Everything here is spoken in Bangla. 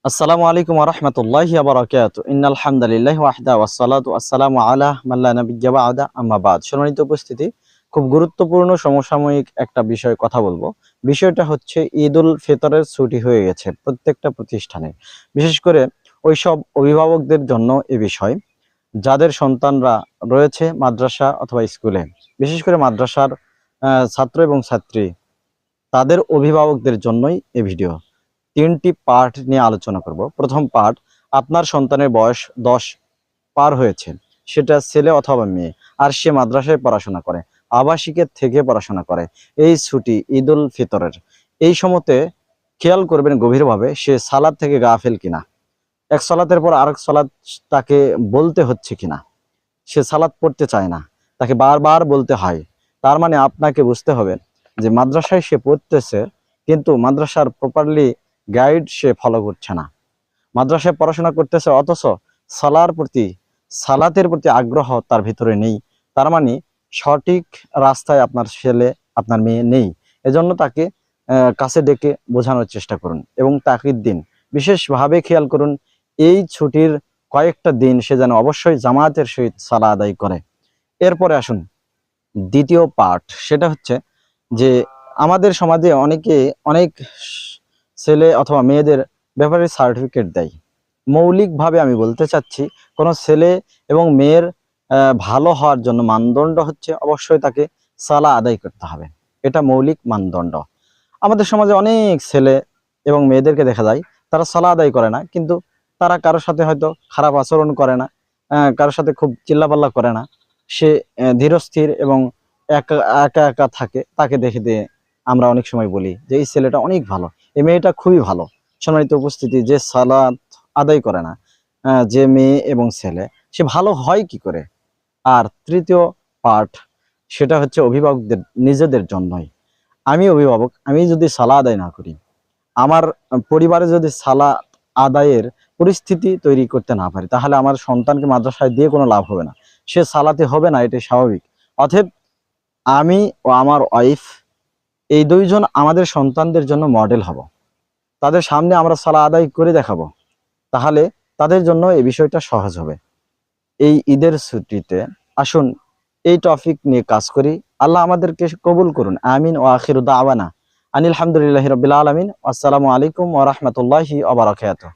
আসসালামু আলাইকুম ওয়া রাহমাতুল্লাহি ওয়া বারাকাতুহু। ইন্নাল হামদালিল্লাহি ওয়াহদা ওয়াসসালাতু ওয়াসসালামু আলা মান লা নাবিয়্যা বা'দা আম্মা বা'দ। সম্মানিত উপস্থিতি, খুব গুরুত্বপূর্ণ সমসাময়িক একটা বিষয়ে কথা বলবো। বিষয়টা হচ্ছে ঈদুল ফিতরের ছুটি হয়ে গেছে প্রত্যেকটা প্রতিষ্ঠানে। বিশেষ করে ওইসব অভিভাবকদের জন্য এ বিষয় যাদের সন্তানরা রয়েছে মাদ্রাসা অথবা স্কুলে। বিশেষ করে মাদ্রাসার ছাত্র এবং ছাত্রী, তাদের অভিভাবকদের জন্যই এই ভিডিও। ৩টি পার্ট নিয়ে আলোচনা করব। প্রথম পার্ট, আপনার সন্তানের বয়স ১০ পার হয়েছে, সেটা ছেলে অথবা মেয়ে, আর সে মাদ্রাসায় পড়াশোনা করে, আবাসিকের থেকে পড়াশোনা করে। এই ছুটি ঈদুল ফিতরের এই সময়তে খেয়াল করবেন গভীরভাবে সে সালাত থেকে গাফেল কিনা, এক সালাতের পর আরেক সালাত তাকে বলতে হচ্ছে কিনা, সে সালাত পড়তে চায় না, তাকে বারবার বলতে হয়। তার মানে আপনাকে বুঝতে হবে যে মাদ্রাসায় সে পড়তেছে, কিন্তু মাদ্রাসার প্রপারলি গাইড সে ফলো করছে না। মাদ্রাসায় পড়াশোনা করতেছে অথচ সালাতের প্রতি আগ্রহ তার ভিতরে নেই। তার মানে সঠিক রাস্তায় আপনার ছেলে আপনার মেয়ে নেই। এজন্য তাকে কাছে ডেকে বোঝানোর চেষ্টা করুন এবং তাকিদ দিন। বিশেষভাবে খেয়াল করুন এই ছুটির কয়েকটা দিন সে যেন অবশ্যই জামাতের সহিত সালাত আদায় করে। এরপরে আসুন দ্বিতীয় পার্ট, সেটা হচ্ছে যে আমাদের সমাজে অনেক ছেলে অথবা মেয়েদের ব্যাপারে সার্টিফিকেট দেয়। মৌলিকভাবে আমি বলতে চাচ্ছি, কোনো ছেলে এবং মেয়ের ভালো হওয়ার জন্য মানদণ্ড হচ্ছে অবশ্যই তাকে সালাত আদায় করতে হবে। এটা মৌলিক মানদণ্ড। আমাদের সমাজে অনেক ছেলে এবং মেয়েদেরকে দেখা যায় তারা সালাত আদায় করে না, কিন্তু তারা কারোর সাথে হয়তো খারাপ আচরণ করে না, কারোর সাথে খুব চিল্লাপাল্লা করে না, সে ধীরস্থির এবং একা একা একা থাকে। তাকে দেখে দিয়ে আমরা অনেক সময় বলি যে এই ছেলেটা অনেক ভালো, এই মেয়েটা খুবই ভালো। সম্মানিত উপস্থিতি, যে সালাত আদায় করে না, যে মেয়ে এবং ছেলে, সে ভালো হয় কি করে? আর তৃতীয় পার্ট, সেটা হচ্ছে অভিভাবকদের নিজেদের জন্যই। আমি অভিভাবক, আমি যদি সালাত আদায় না করি, আমার পরিবারে যদি সালাত আদায়ের পরিস্থিতি তৈরি করতে না পারি, তাহলে আমার সন্তানকে মাদ্রাসায় দিয়ে কোনো লাভ হবে না, সে সালাতে হবে না, এটাই স্বাভাবিক। অতএব আমি ও আমার ওয়াইফ, এই দুইজন আমাদের সন্তানদের জন্য মডেল হব। তাদের সামনে আমরা সালাত আদায় করে দেখাবো, তাহলে তাদের জন্য এই বিষয়টা সহজ হবে। এই ঈদের ছুটিতে আসুন এই টপিক নিয়ে কাজ করি। আল্লাহ আমাদেরকে কবুল করুন, আমিন। ও আখিরু দাওয়ানা আনিল হামদুলিল্লাহি রাব্বিল আলামিন। আসসালামু আলাইকুম ওয়া রাহমাতুল্লাহি ওয়া বারাকাতুহু।